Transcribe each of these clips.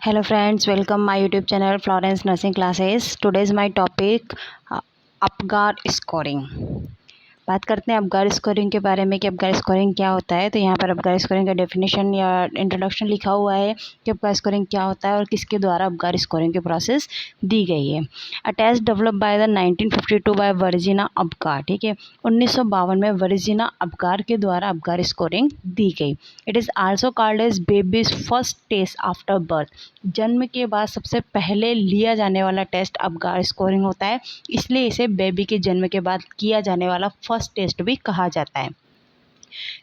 Hello friends, welcome my YouTube channel Florence Nursing Classes. Today's my topic Apgar scoring. बात करते हैं Apgar scoring के बारे में कि अपगार स्कोरिंग क्या होता है। तो यहाँ पर अपगार स्कोरिंग का डेफिनेशन या इंट्रोडक्शन लिखा हुआ है कि अपगार स्कोरिंग क्या होता है और किसके द्वारा अपगार स्कोरिंग की प्रोसेस दी गई है। A test develop by the 1952 by Virginia Apgar. ठीक है, 1952 में वर्जीना अपगार के द्वारा अपगार स्कोरिंग दी गई। It is also called as baby's first test after birth. जन्म के बाद सबसे पहले लिया जाने वाला टेस्ट अपगार स्कोरिंग होता है, इसलिए इसे बेबी के जन्म के बाद किया जाने वाला फर्स्ट टेस्ट भी कहा जाता है।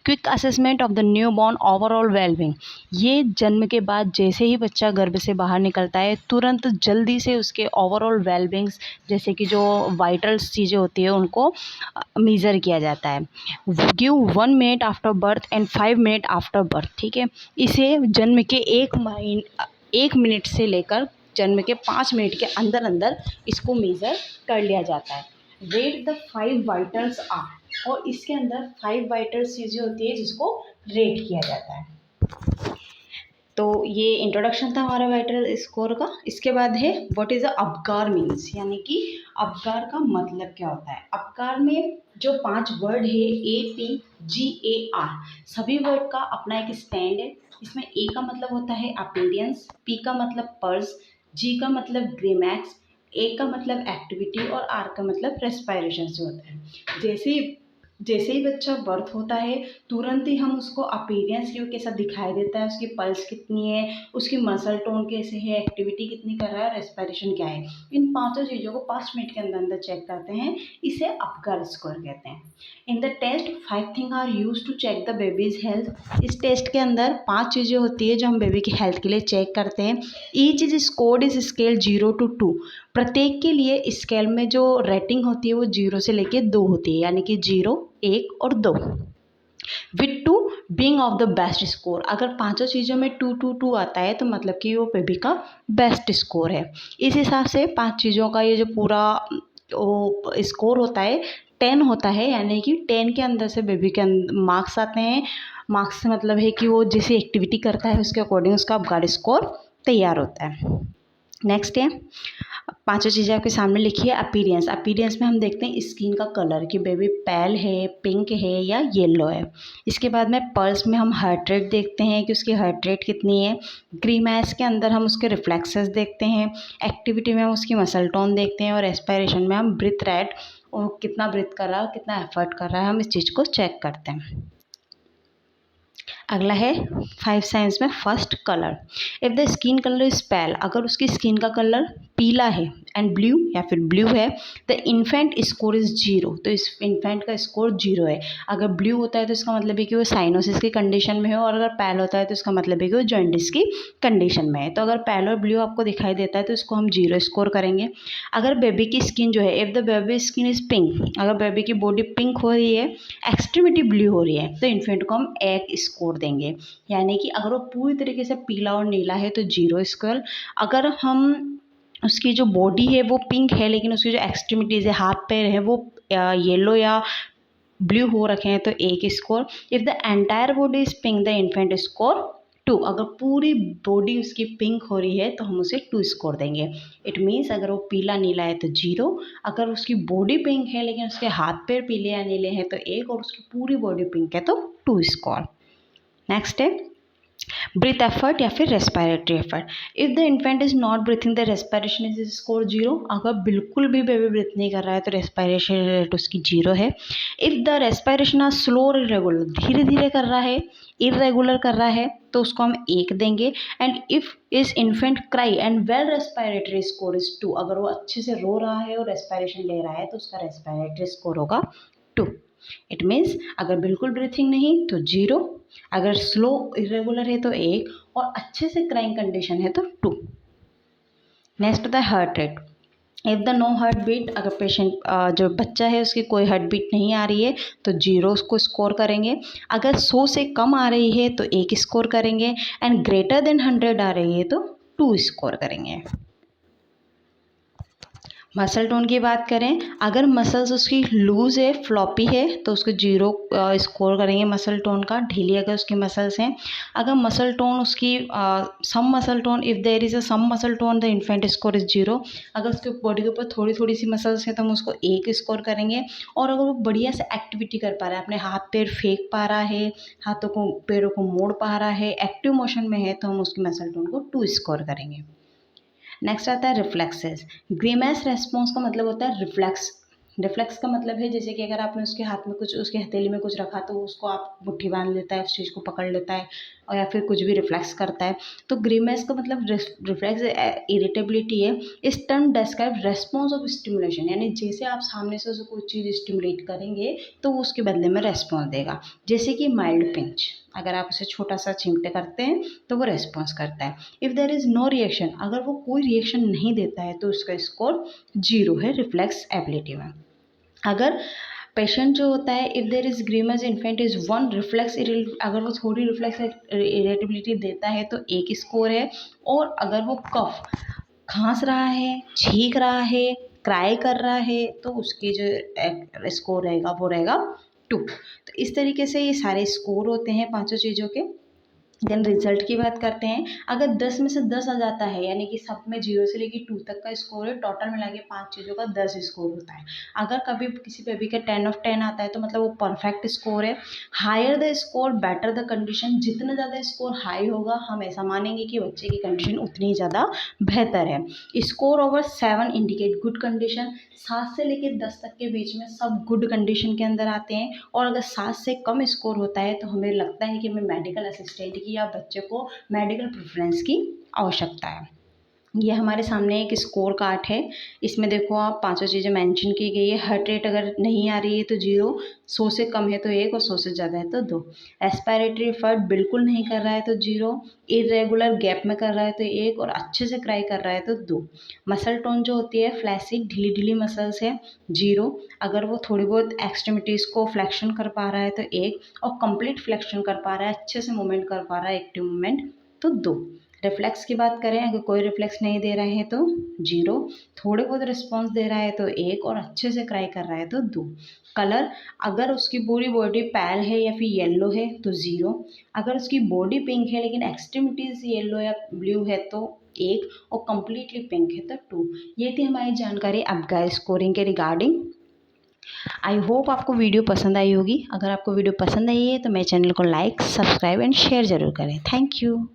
Quick assessment of the new born overall wellbeing. ये जन्म के बाद जैसे ही बच्चा गर्भ से बाहर निकलता है तुरंत जल्दी से उसके ओवरऑल वेलबिंग्स जैसे कि जो वाइटल्स चीज़ें होती है उनको मेज़र किया जाता है। Give 1 minute after birth and 5 minute after birth. ठीक है, इसे जन्म के 1 मिनट से लेकर जन्म के 5 मिनट के अंदर अंदर इसको मेज़र कर लिया जाता है। रेट द 5 वाइटल्स आर, और इसके अंदर 5 वाइटल्स चीज़ें होती है जिसको रेट किया जाता है। तो ये इंट्रोडक्शन था हमारा वाइटल स्कोर का। इसके बाद है what is a Apgar means, यानी कि अपगार का मतलब क्या होता है। अपगार में जो 5 वर्ड है APGAR, सभी वर्ड का अपना एक स्टैंड है। इसमें ए का मतलब होता है अपीयरेंस, पी का मतलब पर्स, जी का मतलब ग्रीमैक्स, ए का मतलब एक्टिविटी और आर का मतलब रेस्पायरेशन से होता है। जैसे ही बच्चा बर्थ होता है तुरंत ही हम उसको अपीयरेंस की कैसा दिखाई देता है, उसकी पल्स कितनी है, उसकी मसल टोन कैसे है, एक्टिविटी कितनी कर रहा है, रेस्पिरेशन क्या है। इन पांचों चीज़ों को 5 मिनट के अंदर अंदर चेक करते हैं, इसे अपगार स्कोर कहते हैं। In the test 5 thing are use to check the baby's health. इस टेस्ट के अंदर 5 चीज़ें होती है जो हम बेबी की हेल्थ के लिए चेक करते हैं। Each is scored is scale 0 to 2। प्रत्येक के लिए स्केल में जो रेटिंग होती है वो 0 से लेके 2 होती है, यानी कि 0, 1 और 2। With 2 being of the best score. अगर पांचों चीज़ों में 2 2 2 आता है तो मतलब कि वो बेबी का बेस्ट स्कोर है। इस हिसाब से 5 चीज़ों का ये जो पूरा वो स्कोर होता है 10 होता है, यानी कि 10 के अंदर से बेबी के मार्क्स आते हैं। मार्क्स से मतलब है कि वो जैसी एक्टिविटी करता है उसके अकॉर्डिंग उसका अपगार स्कोर तैयार होता है। नेक्स्ट है, पांचों चीज़ें आपके सामने लिखी है। अपीयरेंस, अपीयरेंस में हम देखते हैं स्किन का कलर कि बेबी पेल है, पिंक है या येलो है। इसके बाद में पल्स में हम हार्ट रेट देखते हैं कि उसकी हार्ट रेट कितनी है। ग्रीमैक्स के अंदर हम उसके रिफ्लेक्सेस देखते हैं। एक्टिविटी में हम उसकी मसल टोन देखते हैं और रेस्पिरेशन में हम ब्रीथ रेट और कितना ब्रीथ कर रहा है, कितना एफर्ट कर रहा है, हम इस चीज़ को चेक करते हैं। अगला है 5 साइंस में first colour. If the skin colour is पेल, अगर उसकी स्किन का कलर पीला है एंड ब्लू या फिर ब्लू है, द इन्फेंट स्कोर इज 0। तो इस इन्फेंट का स्कोर 0 है। अगर ब्लू होता है तो इसका मतलब है कि वो साइनोसिस की कंडीशन में है, और अगर पेल होता है तो इसका मतलब है कि वो जॉन्डिस की कंडीशन में है। तो अगर पेल और ब्लू आपको दिखाई देता है तो इसको हम 0 स्कोर करेंगे। अगर बेबी की स्किन जो है, if the baby skin is pink, अगर बेबी की बॉडी पिंक हो रही है, एक्सट्रीमिटी ब्लू हो रही है, तो इन्फेंट को हम 1 स्कोर देंगे। यानी कि अगर वो पूरी तरीके से पीला और नीला है तो 0 स्कोर। अगर हम उसकी जो बॉडी है वो पिंक है लेकिन उसकी जो एक्सट्रीमिटीज़ है, हाथ पैर है, वो येलो या ब्लू हो रखे हैं तो 1 score. If the entire body is pink the infant score 2। अगर पूरी बॉडी उसकी पिंक हो रही है तो हम उसे 2 स्कोर देंगे। इट मीन्स अगर वो पीला नीला है तो 0, अगर उसकी बॉडी पिंक है लेकिन उसके हाथ पैर पीले या नीले हैं तो 1, और उसकी पूरी बॉडी पिंक है तो 2 स्कोर। नेक्स्ट है ब्रीथ एफर्ट या फिर respiratory effort. If the infant is not breathing the respiration is score 0। अगर बिल्कुल भी बेबी ब्रीथ नहीं कर रहा है तो रेस्पिरेशन रेट उसकी 0 है। If the respiration are slow और इरेगुलर, धीरे धीरे कर रहा है, इरेगुलर कर रहा है, तो उसको हम 1 देंगे। And if is infant cry and well respiratory score is 2। अगर वो अच्छे से रो रहा है और रेस्पिरेशन ले रहा है तो उसका रेस्पिरेटरी स्कोर होगा 2। इट मीन्स अगर बिल्कुल ब्रीथिंग नहीं तो 0, अगर स्लो इरेगुलर है तो 1, और अच्छे से क्राइंग कंडीशन है तो 2। नेक्स्ट होता है heart rate. If the no heart beat, अगर पेशेंट जो बच्चा है उसकी कोई हार्ट बीट नहीं आ रही है तो 0 उसको स्कोर करेंगे। अगर 100 से कम आ रही है तो 1 स्कोर करेंगे, एंड ग्रेटर देन 100 आ रही है तो 2 स्कोर करेंगे। मसल टोन की बात करें, अगर मसल्स उसकी लूज़ है, फ्लॉपी है, तो उसको 0 स्कोर करेंगे मसल टोन का। ढीली अगर उसकी मसल्स हैं, अगर मसल टोन उसकी some muscle tone, if there is a some muscle tone the infant score is 0। अगर उसके बॉडी के ऊपर थोड़ी थोड़ी सी मसल्स हैं तो हम उसको 1 स्कोर करेंगे। और अगर वो बढ़िया से एक्टिविटी कर पा रहा है, अपने हाथ पैर फेंक पा रहा है, हाथों को पैरों को मोड़ पा रहा है, एक्टिव मोशन में है, तो हम उसकी मसल टोन को 2 स्कोर करेंगे। नेक्स्ट आता है रिफ्लेक्सेस। ग्रीमेस रेस्पॉन्स का मतलब होता है रिफ्लेक्स। रिफ्लेक्स का मतलब है जैसे कि अगर आपने उसके हाथ में कुछ, उसके हथेली में कुछ रखा तो उसको आप मुट्ठी बांध लेता है, उस चीज़ को पकड़ लेता है, और या फिर कुछ भी रिफ्लेक्स करता है। तो ग्रीमेस का मतलब रिफ्लेक्स इरिटेबिलिटी है। इस term describe response of stimulation, यानी जैसे आप सामने से उसे कोई चीज़ स्टिमुलेट करेंगे तो वो उसके बदले में रेस्पॉन्स देगा। जैसे कि माइल्ड पिंच, अगर आप उसे छोटा सा चिमटे करते हैं तो वो रेस्पॉन्स करता है। If there is no reaction, अगर वो कोई रिएक्शन नहीं देता है तो उसका स्कोर 0 है रिफ्लेक्स एबिलिटी में। अगर पेशेंट जो होता है, if there is grimace infant is 1 reflex, अगर वो थोड़ी रिफ्लेक्स इरेटेबिलिटी देता है तो 1 स्कोर है। और अगर वो कफ खांस रहा है, छींक रहा है, क्राई कर रहा है, तो उसकी जो स्कोर रहेगा वो रहेगा 2। तो इस तरीके से ये सारे स्कोर होते हैं पाँचों चीज़ों के। देन रिजल्ट की बात करते हैं। अगर 10 में से 10 आ जाता है, यानी कि सब में 0 से लेकर 2 तक का स्कोर है, टोटल मिला के 5 चीज़ों का 10 स्कोर होता है। अगर कभी किसी बेबी का 10 ऑफ 10 आता है तो मतलब वो परफेक्ट स्कोर है। Higher the score better the condition, जितना ज़्यादा स्कोर हाई होगा हम ऐसा मानेंगे कि बच्चे की कंडीशन उतनी ही ज़्यादा बेहतर है। Score over 7 indicate good condition, 7 से लेकर 10 तक के बीच में सब गुड कंडीशन के अंदर आते हैं। और अगर 7 से कम स्कोर होता है तो हमें लगता है कि हमें मेडिकल असिस्टेंट की या बच्चे को मेडिकल प्रेफरेंस की आवश्यकता है। ये हमारे सामने एक स्कोर कार्ड है। इसमें देखो आप पांचों चीज़ें मेंशन की गई है। हार्ट रेट अगर नहीं आ रही है तो 0, 100 से कम है तो 1 और 100 से ज़्यादा है तो 2। रेस्पिरेटरी एफर्ट बिल्कुल नहीं कर रहा है तो 0, इरेगुलर गैप में कर रहा है तो 1 और अच्छे से क्राई कर रहा है तो 2। मसल टोन जो होती है फ्लैसिड, ढीली ढीली मसल्स है, 0। अगर वो थोड़ी बहुत एक्सट्रीमिटीज़ को फ्लेक्शन कर पा रहा है तो 1, और कंप्लीट फ्लेक्शन कर पा रहा है, अच्छे से मूवमेंट कर पा रहा है, एक्टिव मूवमेंट, तो 2। रिफ्लेक्स की बात करें, अगर कोई रिफ्लेक्स नहीं दे रहे हैं तो 0, थोड़े बहुत रिस्पॉन्स दे रहा है तो 1 और अच्छे से क्राई कर रहा है तो 2। कलर, अगर उसकी पूरी बॉडी पैल है या फिर येलो है तो 0। अगर उसकी बॉडी पिंक है लेकिन एक्सट्रीमिटीज़ येलो या ब्लू है तो 1, और कम्प्लीटली पिंक है तो 2। ये थी हमारी जानकारी अपगा स्कोरिंग के रिगार्डिंग। आई होप आपको वीडियो पसंद आई होगी। अगर आपको वीडियो पसंद आई है तो मेरे चैनल को लाइक, सब्सक्राइब एंड शेयर ज़रूर करें। Thank you.